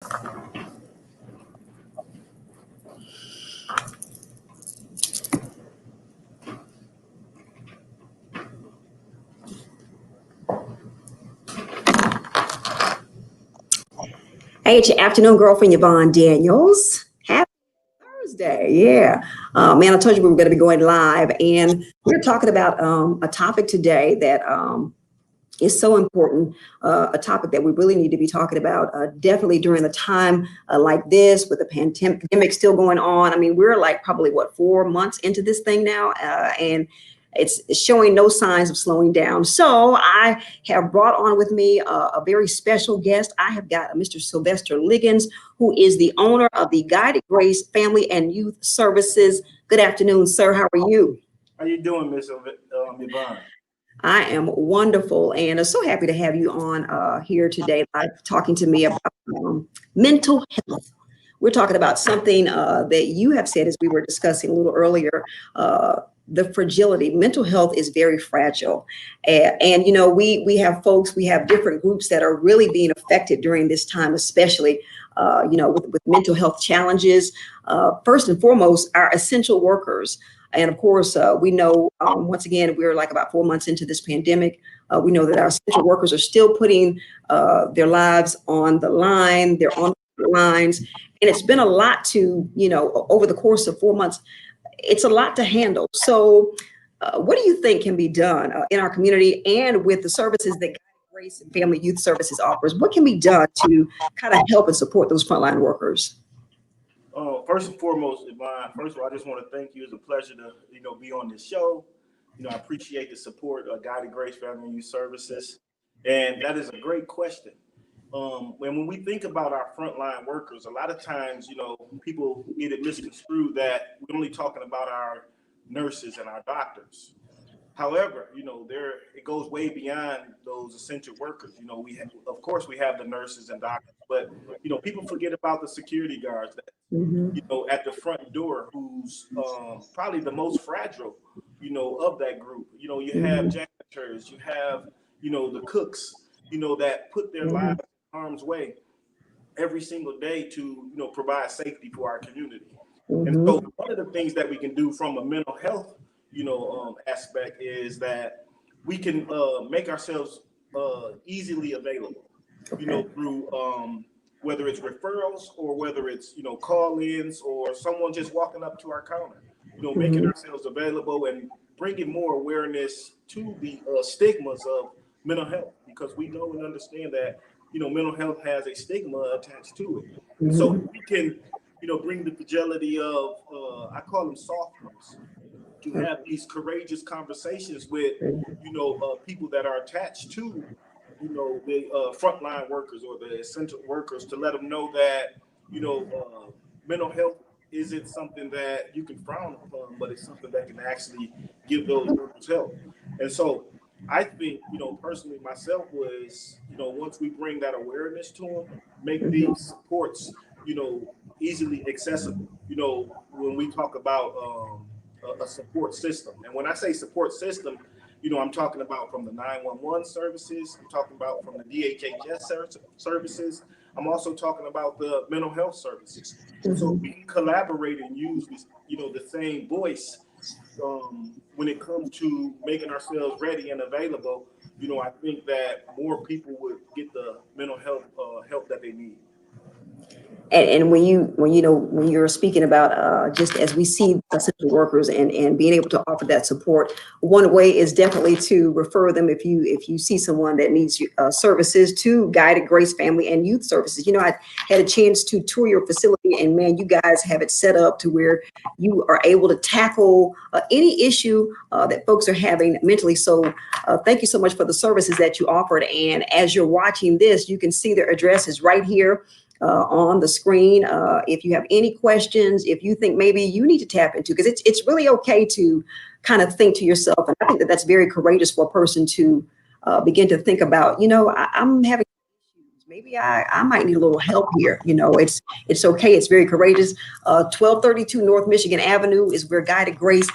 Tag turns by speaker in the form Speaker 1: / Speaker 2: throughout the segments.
Speaker 1: Hey, it's your afternoon girlfriend, Yvonne Daniels. Happy Thursday. Yeah. Man, I told you we were going to be going live, and we're talking about a topic today that is so important, a topic that we really need to be talking about, definitely during a time like this with the pandemic still going on. I mean, we're like probably, what, 4 months into this thing now, and it's showing no signs of slowing down. So I have brought on with me a very special guest. I have got Mr. Sylvester Liggins, who is the owner of the Guided Grace Family and Youth Services. Good afternoon, sir. How are you?
Speaker 2: How you doing, Miss Yvonne?
Speaker 1: I am wonderful, and I'm so happy to have you on here today, talking to me about mental health. We're talking about something that you have said, as we were discussing a little earlier, the fragility. Mental health is very fragile. And you know, we have folks, we have different groups that are really being affected during this time, especially, with mental health challenges. First and foremost, our essential workers. And of course, we know, once again, we're like about 4 months into this pandemic. We know that our essential workers are still putting their lives on the line. They're on the lines. And it's been a lot to, over the course of 4 months, it's a lot to handle. So what do you think can be done in our community and with the services that Guided Grace and Family Youth Services offers? What can be done to kind of help and support those frontline workers?
Speaker 2: First and foremost, Yvonne, first of all, I just want to thank you. It's a pleasure to, be on this show. I appreciate the support of Guided Grace Family and Youth Services. And that is a great question. When we think about our frontline workers, a lot of times, people get it misconstrued that we're only talking about our nurses and our doctors. However, it goes way beyond those essential workers. Of course, we have the nurses and doctors, but people forget about the security guards that, at the front door, who's probably the most fragile, of that group. You have janitors, you have, the cooks, that put their lives in harm's way every single day to, provide safety for our community. And so one of the things that we can do from a mental health aspect is that we can make ourselves easily available, through whether it's referrals or whether it's, call-ins or someone just walking up to our counter, making ourselves available and bringing more awareness to the stigmas of mental health, because we know and understand that, mental health has a stigma attached to it. And so we can, bring the fragility of, I call them soft ones, to have these courageous conversations with, people that are attached to, the frontline workers or the essential workers, to let them know that, mental health isn't something that you can frown upon, but it's something that can actually give those workers help. And so I think, personally myself was, once we bring that awareness to them, make these supports, easily accessible, when we talk about a support system. And when I say support system, I'm talking about from the 911 services, I'm talking about from the DHHS services, I'm also talking about the mental health services. So we can collaborate and use this, the same voice when it comes to making ourselves ready and available. I think that more people would get the mental health help that they need.
Speaker 1: And when you're speaking about just as we see essential workers and being able to offer that support, one way is definitely to refer them if you see someone that needs services to Guided Grace Family and Youth Services. I had a chance to tour your facility, and man, you guys have it set up to where you are able to tackle any issue that folks are having mentally. So thank you so much for the services that you offered. And as you're watching this, you can see their addresses right here on the screen. If you have any questions, if you think maybe you need to tap into, because it's really okay to kind of think to yourself. And I think that that's very courageous for a person to begin to think about, I'm having issues. Maybe I might need a little help here. It's okay. It's very courageous. 1232 North Michigan Avenue is where Guided Grace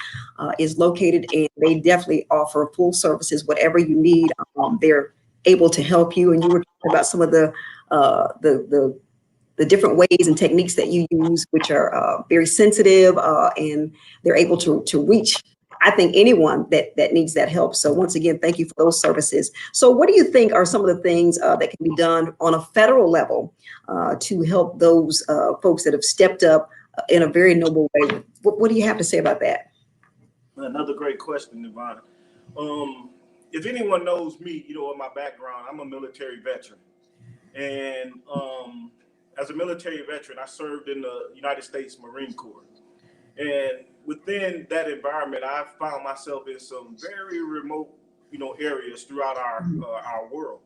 Speaker 1: is located, and they definitely offer full services, whatever you need. They're able to help you. And you were talking about some of the the different ways and techniques that you use, which are very sensitive, and they're able to reach, I think, anyone that needs that help. So once again, thank you for those services. So what do you think are some of the things that can be done on a federal level to help those folks that have stepped up in a very noble way? What do you have to say about that?
Speaker 2: Another great question, Yvonne. If anyone knows me, in my background, I'm a military veteran. And as a military veteran, I served in the United States Marine Corps. And within that environment, I found myself in some very remote, areas throughout our world.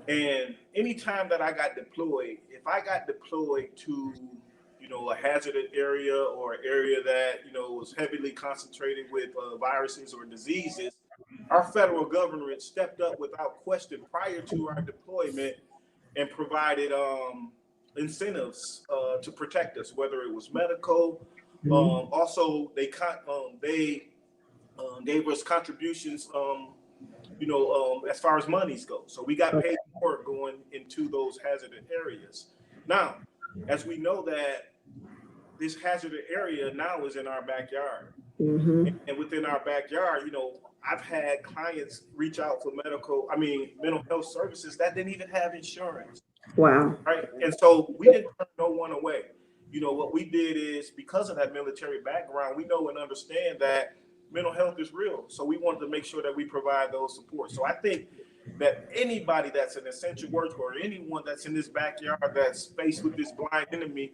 Speaker 2: And anytime that I got deployed, if I got deployed to, a hazardous area or an area that, was heavily concentrated with viruses or diseases, our federal government stepped up without question prior to our deployment and provided incentives to protect us, whether it was medical. Also, they gave us contributions, as far as monies go. So we got paid more going into those hazardous areas. Now, as we know that this hazardous area now is in our backyard. And within our backyard, I've had clients reach out for mental health services that didn't even have insurance.
Speaker 1: Wow.
Speaker 2: Right. And so we didn't turn no one away. What we did is, because of that military background, we know and understand that mental health is real. So we wanted to make sure that we provide those support. So I think that anybody that's an essential worker or anyone that's in this backyard that's faced with this blind enemy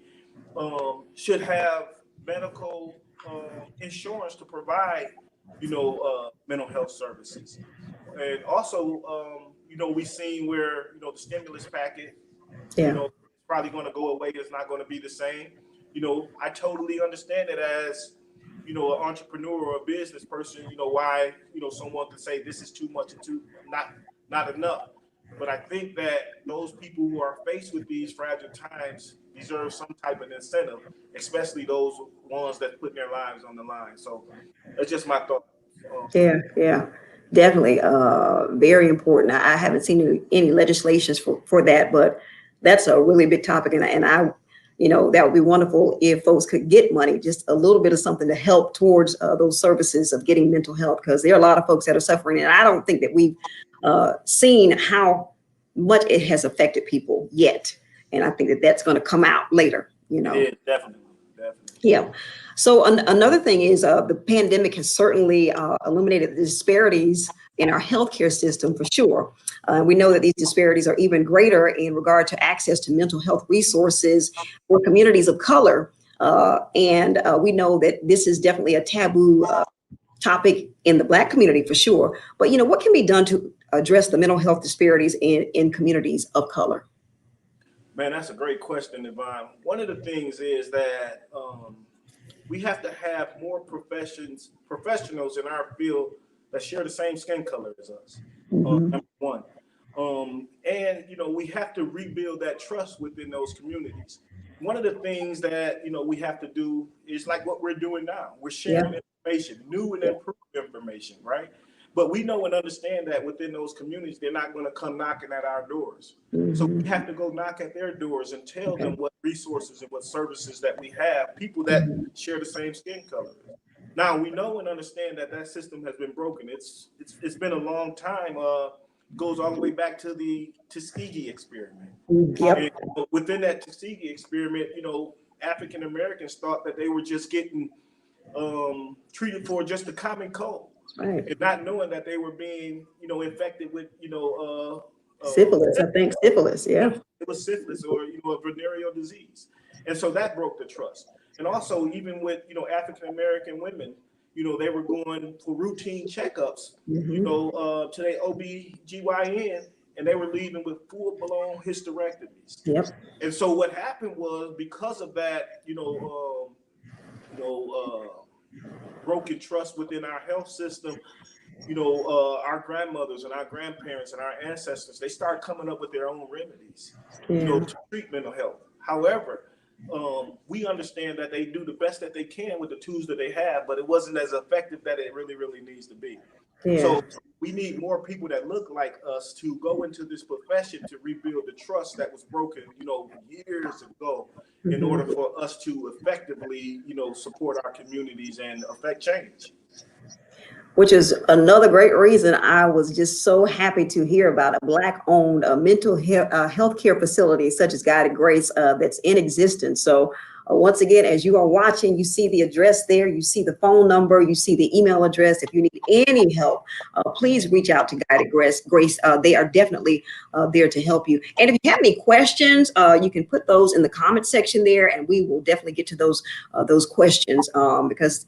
Speaker 2: should have medical insurance to provide, mental health services. And also, we've seen where, the stimulus packet, it's probably going to go away. It's not going to be the same. I totally understand it as, an entrepreneur or a business person, why, someone could say this is too much and not enough. But I think that those people who are faced with these fragile times deserve some type of incentive, especially those ones that put their lives on the line. So that's just my thought.
Speaker 1: Yeah, definitely. Very important. I haven't seen any legislations for that, but that's a really big topic. And I, that would be wonderful if folks could get money, just a little bit of something to help towards those services of getting mental health, because there are a lot of folks that are suffering. And I don't think that we've seen how much it has affected people yet. And I think that that's going to come out later,
Speaker 2: Yeah, definitely.
Speaker 1: Yeah. So another thing is the pandemic has certainly illuminated the disparities in our healthcare system for sure. We know that these disparities are even greater in regard to access to mental health resources for communities of color. And we know that this is definitely a taboo topic in the Black community for sure. But, what can be done to address the mental health disparities in communities of color?
Speaker 2: Man, that's a great question, Yvonne. One of the things is that we have to have more professionals in our field that share the same skin color as us. Number one. And, we have to rebuild that trust within those communities. One of the things that, we have to do is like what we're doing now. We're sharing information, new and improved information, right? But we know and understand that within those communities, they're not going to come knocking at our doors. So we have to go knock at their doors and tell them what resources and what services that we have, people that share the same skin color. Now, we know and understand that system has been broken. It's been a long time. Goes all the way back to the Tuskegee experiment. And within that Tuskegee experiment, African Americans thought that they were just getting treated for just a common cold.
Speaker 1: Right.
Speaker 2: And not knowing that they were being, infected with,
Speaker 1: syphilis. I think syphilis. Yeah.
Speaker 2: It was syphilis or, a venereal disease. And so that broke the trust. And also, even with, African American women, they were going for routine checkups, to their OB/GYN, and they were leaving with full-blown hysterectomies.
Speaker 1: Yep.
Speaker 2: And so what happened was, because of that, broken trust within our health system, our grandmothers and our grandparents and our ancestors, they start coming up with their own remedies, to treat mental health. However, we understand that they do the best that they can with the tools that they have, but it wasn't as effective that it really, really needs to be.
Speaker 1: Yeah.
Speaker 2: So we need more people that look like us to go into this profession to rebuild the trust that was broken, years ago, in order
Speaker 1: Mhm.
Speaker 2: for us to effectively, support our communities and affect change.
Speaker 1: Which is another great reason I was just so happy to hear about a Black-owned mental health care facility such as Guided Grace that's in existence. So once again, as you are watching, you see the address there, you see the phone number, you see the email address. If you need any help, please reach out to Guided Grace. They are definitely there to help you. And if you have any questions, you can put those in the comment section there, and we will definitely get to those questions because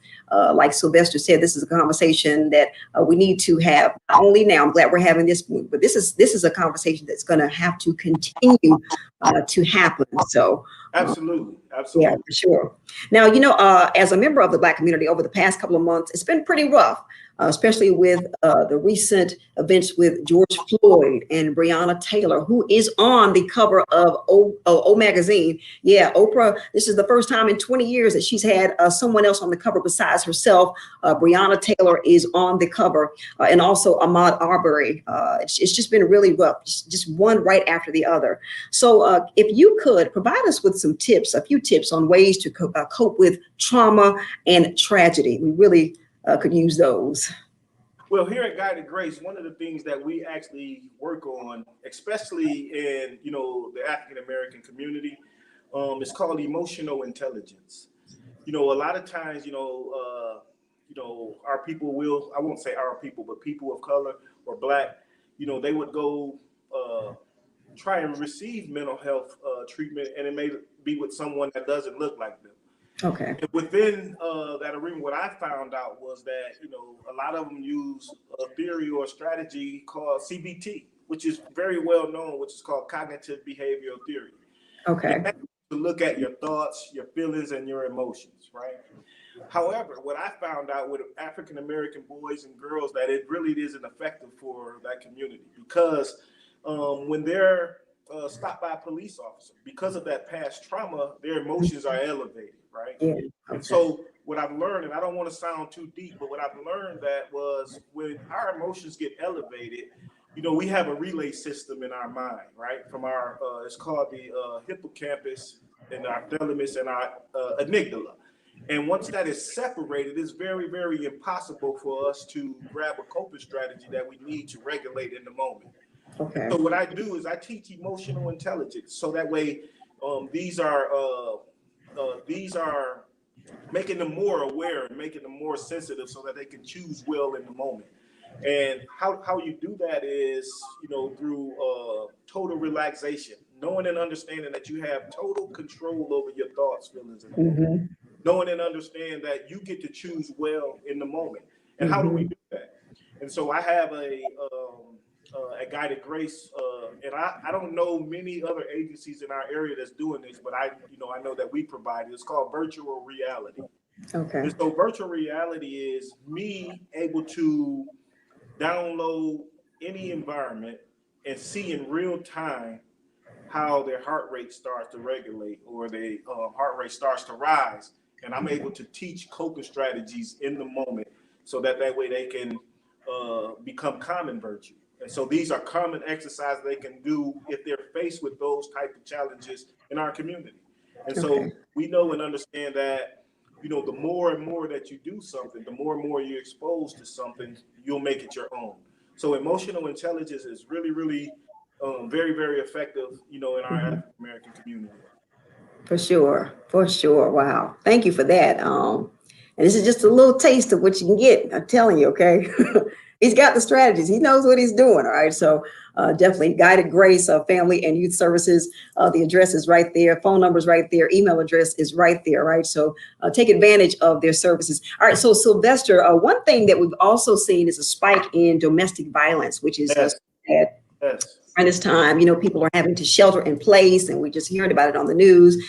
Speaker 1: like Sylvester said, this is a conversation that we need to have. Not only now, I'm glad we're having this, but this is a conversation that's going to have to continue to happen. So.
Speaker 2: Absolutely,
Speaker 1: Yeah,
Speaker 2: absolutely.
Speaker 1: for sure. Now, as a member of the Black community over the past couple of months, it's been pretty rough, especially with the recent events with George Floyd and Breonna Taylor, who is on the cover of O Magazine. Yeah, Oprah, this is the first time in 20 years that she's had someone else on the cover besides herself. Breonna Taylor is on the cover, and also Ahmaud Arbery. It's just been really rough, just one right after the other. So if you could provide us with some tips, a few tips on ways to cope with trauma and tragedy, we really could use those.
Speaker 2: Well, here at Guided Grace, one of the things that we actually work on, especially in the African American community, is called emotional intelligence. A lot of times, our people will, I won't say our people, but people of color or Black, they would go try and receive mental health treatment, and it may be with someone that doesn't look like them.
Speaker 1: Okay.
Speaker 2: And within that arena, what I found out was that a lot of them use a theory or a strategy called CBT, which is very well known, which is called cognitive behavioral theory. And
Speaker 1: Okay.
Speaker 2: that's to look at your thoughts, your feelings, and your emotions, right? However, what I found out with African American boys and girls that it really isn't effective for that community because when they're stopped by a police officer because of that past trauma, their emotions are elevated, right?
Speaker 1: Yeah.
Speaker 2: And
Speaker 1: Okay.
Speaker 2: so what I've learned, and I don't want to sound too deep, but what I've learned that was when our emotions get elevated, we have a relay system in our mind, right? From our, it's called the hippocampus and our thalamus and our amygdala. And once that is separated, it's very, very impossible for us to grab a coping strategy that we need to regulate in the moment. And
Speaker 1: Okay.
Speaker 2: so what I do is I teach emotional intelligence, so that way these are making them more aware and making them more sensitive, so that they can choose well in the moment. And how you do that is through total relaxation, knowing and understanding that you have total control over your thoughts, feelings, and emotions,
Speaker 1: Mm-hmm.
Speaker 2: knowing and understand that you get to choose well in the moment. And how do we
Speaker 1: Mm-hmm.
Speaker 2: do that? And so I have a Guided Grace, and I don't know many other agencies in our area that's doing this, but I know that we provide it. It's called virtual reality.
Speaker 1: Okay.
Speaker 2: And so virtual reality is me able to download any environment and see in real time how their heart rate starts to regulate or their heart rate starts to rise. And I'm able to teach coping strategies in the moment, so that way they can become common virtue. And so these are common exercises they can do if they're faced with those type of challenges in our community. And so
Speaker 1: Okay.
Speaker 2: we know and understand that, the more and more that you do something, the more and more you're exposed to something, you'll make it your own. So emotional intelligence is really, really very, very effective, in our
Speaker 1: Mm-hmm.
Speaker 2: African American community.
Speaker 1: For sure. For sure. Wow. Thank you for that. And this is just a little taste of what you can get. I'm telling you, okay? He's got the strategies. He knows what he's doing. All right. So definitely Guided Grace Family and Youth Services. The address is right there. Phone number is right there. Email address is right there. Right. So take advantage of their services. All right. So Sylvester, one thing that we've also seen is a spike in domestic violence, which is
Speaker 2: Yes,
Speaker 1: sad.
Speaker 2: yes.
Speaker 1: At this time, people are having to shelter in place, and we just hearing about it on the news.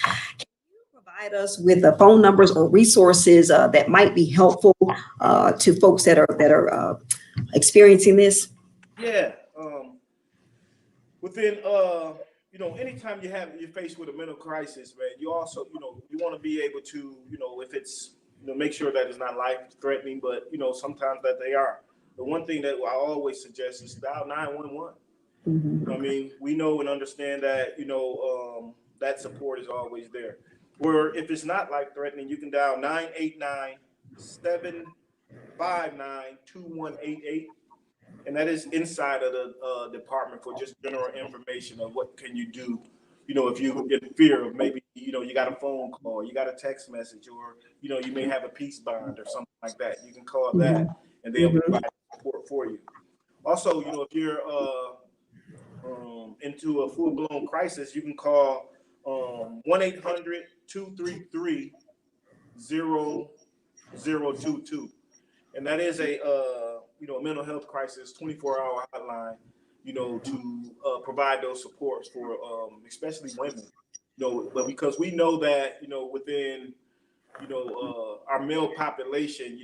Speaker 1: Provide us with the phone numbers or resources that might be helpful to folks that are experiencing this.
Speaker 2: Yeah. Within anytime you're faced with a mental crisis, man, you also, you want to be able to, if it's, make sure that it's not life threatening, but sometimes that they are. the one thing that I always suggest is dial 911. I
Speaker 1: Okay.
Speaker 2: mean, we know and understand that, that support is always there. Or if it's not life threatening, you can dial 989-759-2188. And that is inside of the department for just general information of what can you do. If you in fear of maybe, you got a phone call, you got a text message, or, you may have a peace bond or something like that. You can call that and they'll
Speaker 1: Mhm.
Speaker 2: provide support for you. Also, if you're into a full blown crisis, you can call 1-800-233-0022. And that is a mental health crisis 24-hour hotline, to provide those supports for especially women, but because we know that within our male population,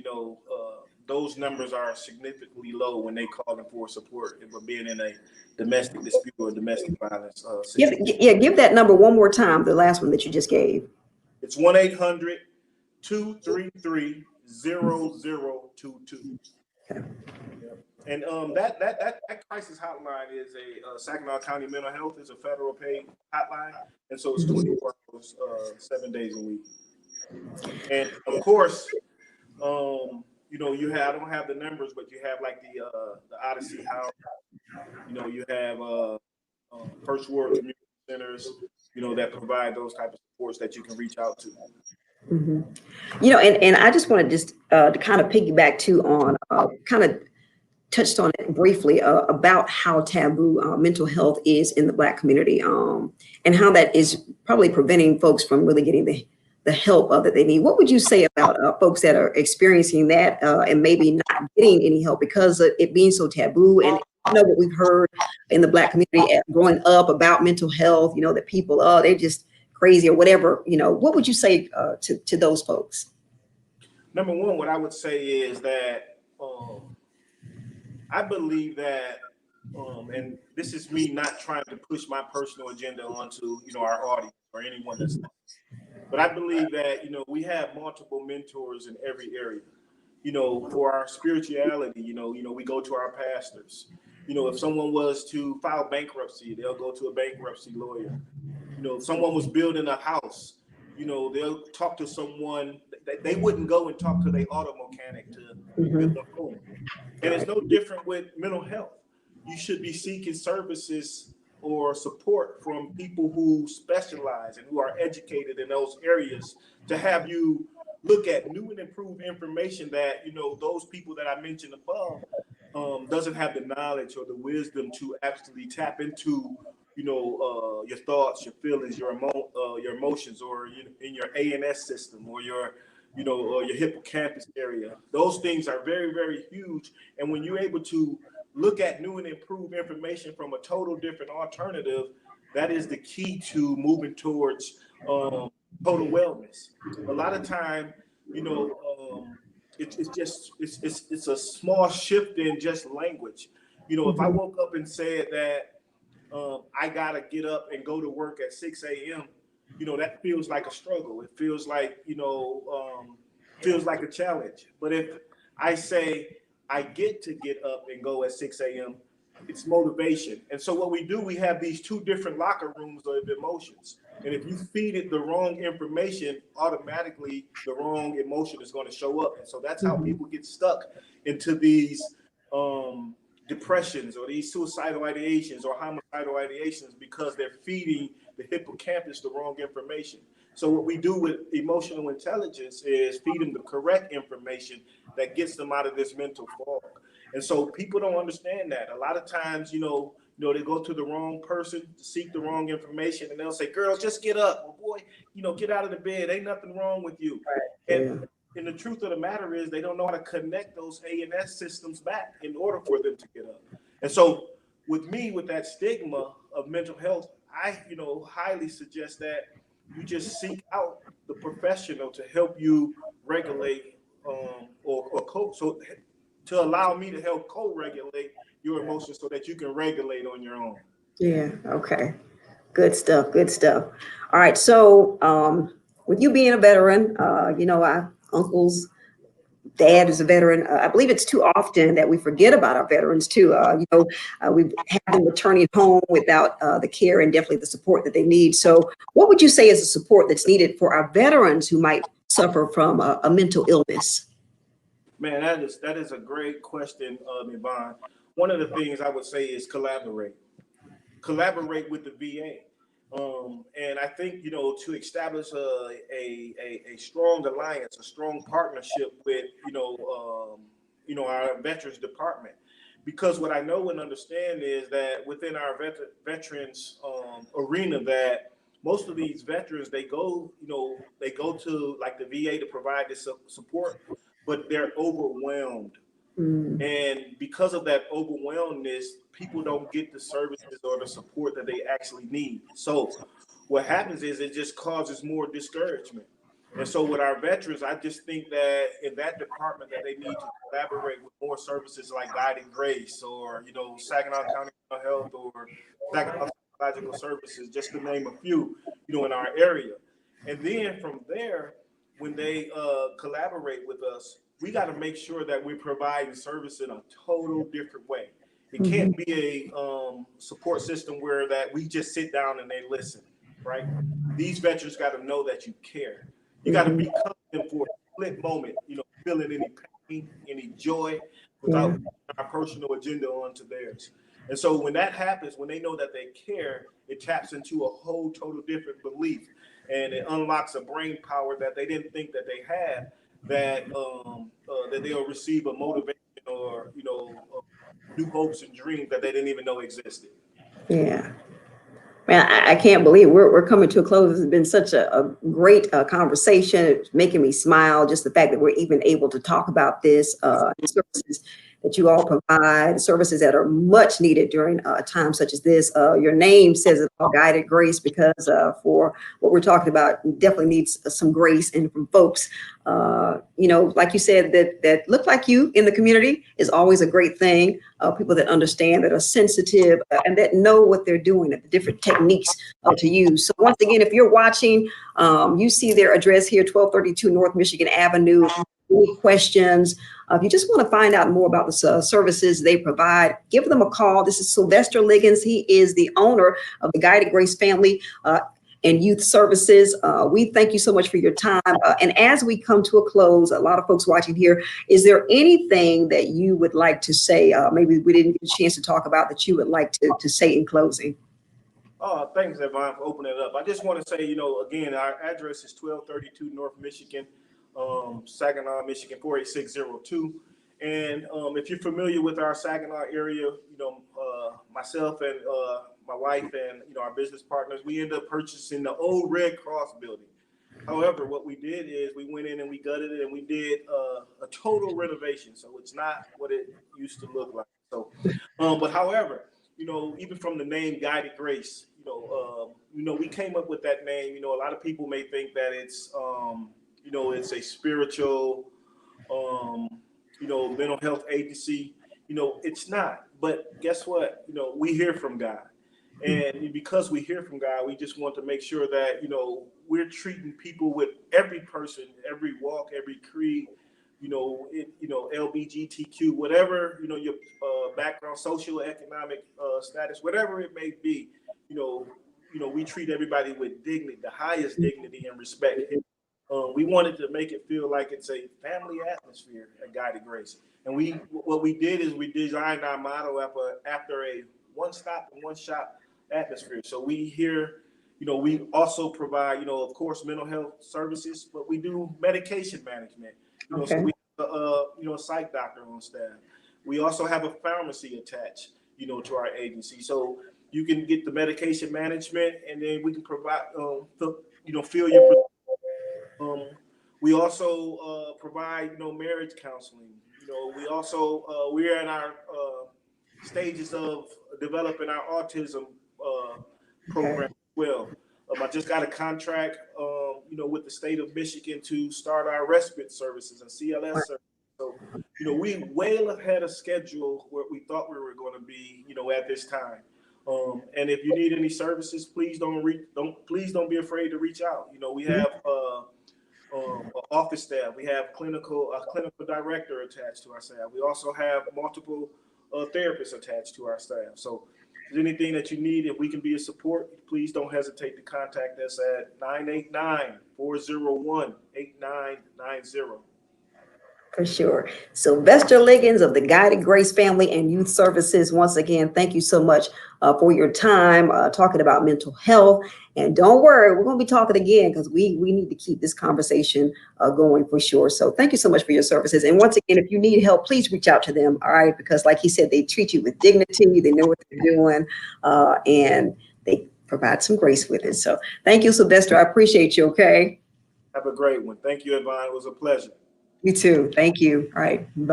Speaker 2: those numbers are significantly low when they calling for support if we're being in a domestic dispute or domestic violence situation.
Speaker 1: Give that number one more time, the last one that you just gave.
Speaker 2: It's 1-800-233-0022.
Speaker 1: Okay.
Speaker 2: And that crisis hotline is a Saginaw County Mental Health is a federal paid hotline, and so it's 24 hours, 7 days a week. And of course, I don't have the numbers, but you have like the Odyssey House, you have First World Community Centers, that provide those type of supports that you can reach out to.
Speaker 1: Mhm. And I just want to just to kind of piggyback too on kind of touched on it briefly about how taboo mental health is in the Black community, and how that is probably preventing folks from really getting the help that they need. What would you say about folks that are experiencing that and maybe not getting any help because of it being so taboo? And what we've heard in the Black community growing up about mental health, that people, they're just crazy or whatever. What would you say to those folks?
Speaker 2: Number one, what I would say is that I believe that, and this is me not trying to push my personal agenda onto our audience or anyone that's listening, but I believe that we have multiple mentors in every area. For our spirituality, we go to our pastors. If someone was to file bankruptcy, they'll go to a bankruptcy lawyer. If someone was building a house, they'll talk to someone. They wouldn't go and talk to their auto mechanic to build a home. And it's no different with mental health. You should be seeking services or support from people who specialize and who are educated in those areas to have you look at new and improved information that, those people that I mentioned above doesn't have the knowledge or the wisdom to actually tap into, your thoughts, your feelings, your emotions, or in your ANS system or your hippocampus area. Those things are very, very huge. And when you're able to look at new and improved information from a total different alternative, that is the key to moving towards total wellness. A lot of time, it's a small shift in just language. If I woke up and said that I gotta get up and go to work at 6 a.m., that feels like a struggle. It feels like, feels like a challenge. But if I say I get to get up and go at 6 a.m., it's motivation. And so what we do, we have these two different locker rooms of emotions. And if you feed it the wrong information, automatically the wrong emotion is going to show up. And so that's how people get stuck into these depressions or these suicidal ideations or homicidal ideations, because they're feeding the hippocampus the wrong information. So what we do with emotional intelligence is feed them the correct information that gets them out of this mental fog. And so people don't understand that. A lot of times, they go to the wrong person to seek the wrong information, and they'll say, "Girl, just get up. Well, boy, get out of the bed. Ain't nothing wrong with you." And the truth of the matter is, they don't know how to connect those ANS systems back in order for them to get up. And so, with me, with that stigma of mental health, I, highly suggest that you just seek out the professional to help you regulate or cope. So to allow me to help co-regulate your emotions so that you can regulate on your own.
Speaker 1: Yeah. Okay. Good stuff. Good stuff. All right. So with you being a veteran, our uncles, dad is a veteran. I believe it's too often that we forget about our veterans too. We have them returning home without the care and definitely the support that they need. So what would you say is the support that's needed for our veterans who might suffer from a mental illness?
Speaker 2: Man, that is a great question, Yvonne. One of the things I would say is collaborate with the VA. And I think, to establish a strong alliance, a strong partnership with, our veterans department. Because what I know and understand is that within our veterans arena, that most of these veterans, they go to like the VA to provide this support, but they're overwhelmed.
Speaker 1: Mm,
Speaker 2: And because of that overwhelmness, people don't get the services or the support that they actually need. So what happens is it just causes more discouragement. And so with our veterans, I just think that in that department that they need to collaborate with more services like Guiding Grace or, Saginaw County Mental Health or Saginaw Psychological Services, just to name a few, in our area. And then from there, when they collaborate with us, we got to make sure that we're providing service in a total different way. It
Speaker 1: mhm,
Speaker 2: can't be a support system where that we just sit down and they listen, right? These veterans got to know that you care. You got to
Speaker 1: mhm.
Speaker 2: be coming for a split moment, feeling any pain, any joy,
Speaker 1: Yeah.
Speaker 2: without our personal agenda onto theirs. And so when that happens, when they know that they care, it taps into a whole total different belief, and it unlocks a brain power that they didn't think that they had. That they'll receive a motivation or new hopes and dreams that they didn't even know existed.
Speaker 1: Yeah. Man, I can't believe we're coming to a close. It's been such a great conversation. It's making me smile. Just the fact that we're even able to talk about this services that you all provide, services that are much needed during a time such as this. Your name says it all, Guided Grace, because for what we're talking about, we definitely needs some grace and from folks. Like you said, that look like you in the community is always a great thing. People that understand, that are sensitive, and that know what they're doing, the different techniques to use. So once again, if you're watching, you see their address here, 1232 North Michigan Avenue. If you have any questions, if you just want to find out more about the services they provide, give them a call. This is Sylvester Liggins. He is the owner of the Guided Grace Family and Youth Services. We thank you so much for your time. And as we come to a close, a lot of folks watching here, is there anything that you would like to say? Maybe we didn't get a chance to talk about that you would like to say in closing.
Speaker 2: Thanks, Yvonne, for opening it up. I just want to say, again, our address is 1232 North Michigan, Saginaw, Michigan, 48602. And if you're familiar with our Saginaw area, myself and my wife and, our business partners, we ended up purchasing the old Red Cross building. However, what we did is we went in and we gutted it and we did a total renovation. So it's not what it used to look like. So, but however, even from the name Guided Grace, we came up with that name. A lot of people may think that it's a spiritual, um, mental health agency. It's not. But guess what? We hear from God. And because we hear from God, we just want to make sure that, we're treating people with every person, every walk, every creed, LBGTQ, whatever, your background, social, economic status, whatever it may be, we treat everybody with dignity, the highest dignity and respect. We wanted to make it feel like it's a family atmosphere at Guided Grace. And what we did is we designed our motto after a one stop and one shop atmosphere. So we also provide, of course, mental health services, but we do medication management. So
Speaker 1: Okay.
Speaker 2: we have a psych doctor on staff. We also have a pharmacy attached, to our agency. So you can get the medication management, and then we can provide, fill your. Um, we also provide, marriage counseling. We also we're in our stages of developing our autism
Speaker 1: Okay.
Speaker 2: program as well. I just got a contract, with the state of Michigan to start our respite services and CLS services. So, we way ahead of schedule where we thought we were going to be, at this time. And if you need any services, please don't be afraid to reach out. We have office staff. We have clinical director attached to our staff. We also have multiple therapists attached to our staff. So if there's anything that you need, if we can be a support, please don't hesitate to contact us at 989-401-8990.
Speaker 1: For sure. Sylvester Liggins of the Guided Grace Family and Youth Services. Once again, thank you so much for your time talking about mental health. And don't worry, we're going to be talking again because we need to keep this conversation going for sure. So thank you so much for your services. And once again, if you need help, please reach out to them. All right. Because like he said, they treat you with dignity. They know what they're doing and they provide some grace with it. So thank you, Sylvester. I appreciate you. Okay.
Speaker 2: Have a great one. Thank you, Yvonne. It was a pleasure.
Speaker 1: You too. Thank you. All right. Bye.